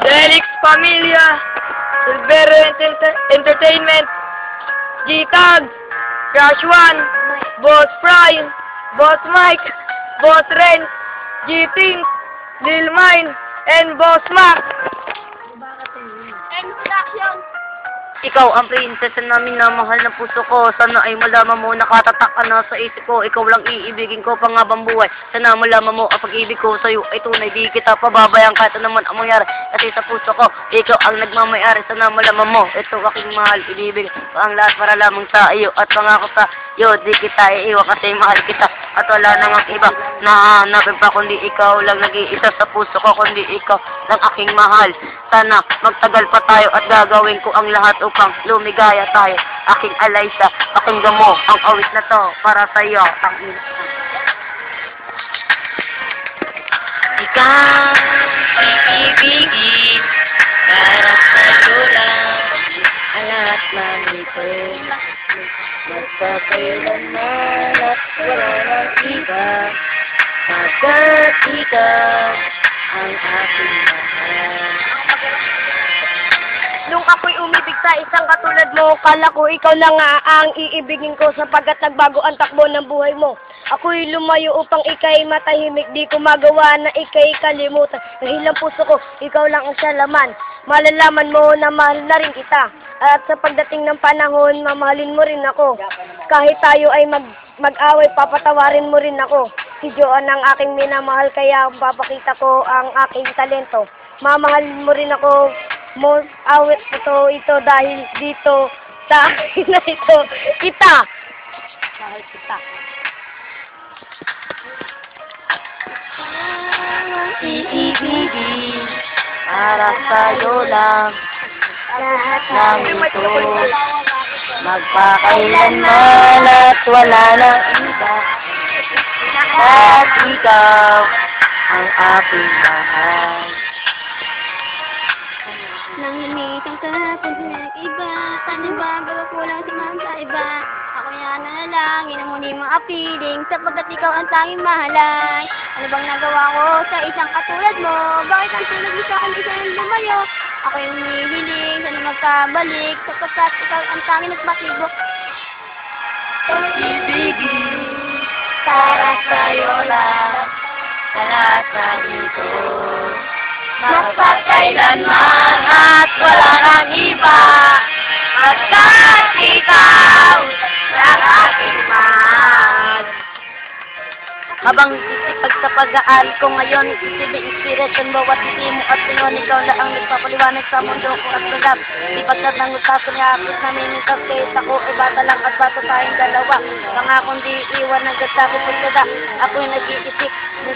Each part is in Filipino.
Delix Familia, Silvero Entertainment, G-Tag, Crash One, Boss Prime, Boss Mike, Boss Ren, G-Ting, Lil Mine, and Boss Mac. Ikaw ang prinsesa namin na mahal na puso ko. Sana ay malaman mo, nakatatak ka na sa isip ko. Ikaw lang iibigin ko panghabang buhay. Sana malaman mo ang pag-ibig ko sa'yo ay tunay. Di kita pababayang kahit naman ang mangyari. Kasi sa puso ko, ikaw ang nagmamayari. Sana malaman mo, ito aking mahal. Ibibigay ko ang lahat para lamang sa iyo. At pangako sa iyo, di kita iiwan kasi mahal kita. At wala nang iba na hanapin pa kundi ikaw lang nag-iisa sa puso ko. Kundi ikaw lang aking mahal. Sana magtagal pa tayo at gagawin ko ang lahat upang lumigaya tayo. Aking Alaysa, pakinggan mo ang awit na to para sa iyo. Ikaw iibigin para sa iyo lang ang lahat ng ito. Magpakailanman at wala ng iba. Pagkat ikaw ang aking mahal. Nung ako'y umibig sa isang katulad mo, kala ko ikaw na nga ang iibigin ko sapagkat nagbago ang takbo ng buhay mo. Ako'y lumayo upang ika'y matahimik, di ko magawa na ika'y kalimutan. Dahil ang puso ko, ikaw lang ang siya laman. Malalaman mo na mahal na rin kita. At sa pagdating ng panahon, mamahalin mo rin ako. Kahit tayo ay mag-away, papatawarin mo rin ako. Si Joan ang aking minamahal, kaya papakita ko ang aking talento. Mamahalin mo rin ako. Mo awit ito dahil dito sa akin na ito kita. Dahil kita. Iibigin para sa'yo lang lahat ng ito. Magpakailanman at wala nang iba. At ikaw ang aking mahal. Nanginitang ka kung iba, sana ba gawa ko lang si ma'am sa iba? Ako yan na lang, inamuni mga piling, sapagkat ikaw ang tanging mahalay. Ano bang nagawa ko sa isang katulad mo? Bakit ang tulad mo sa akin isang lumayo? Ako yung humihiling, sana magkabalik, sapagkat ikaw ang tanging nagpatibok. Ibigin para sa'yo lang sa lahat ng ito. Magpakailanman at wala nang iba. Pagkat ikaw ang aking mahal. Habang sisipag sa pag-aaral ko ngayon, isipin inspiration bawat hindi mo at ngayon ikaw na ang nagpapaliwanag sa mundo ko at sagap. Ipagkat ng utaso niya akit na minikap kahit ako ay bata lang at bata tayong dalawa. Pangakong di iwan ng gasabi pagsada. Ako'y nag-iisip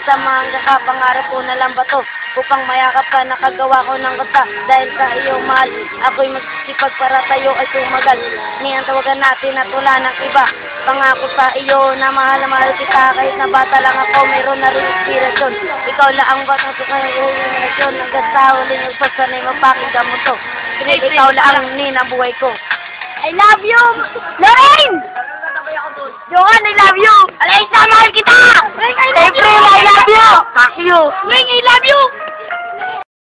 sa mga kapangarap ko na lang ba to? Upang mayakap ka, nakagawa ko ng kata. Dahil sa iyo mahal, ako'y magsisipag para tayo ay tumagal. Ngayon tawagan natin at wala ng iba. Pangako sa iyo na mahal kita. Kahit na bata lang ako, mayroon na rin inspirasyon. Ikaw lang ang batang sukay ng iluminasyon. Hanggang sa huli nagpasanay mapakinggan mo to. Pinag ikaw lang ang ninabuhay ko. I love you! Lorraine! Johan, I love you! Alaysa, mahal kita! Siyempre, I love you! Fuck you! Ring, I love you!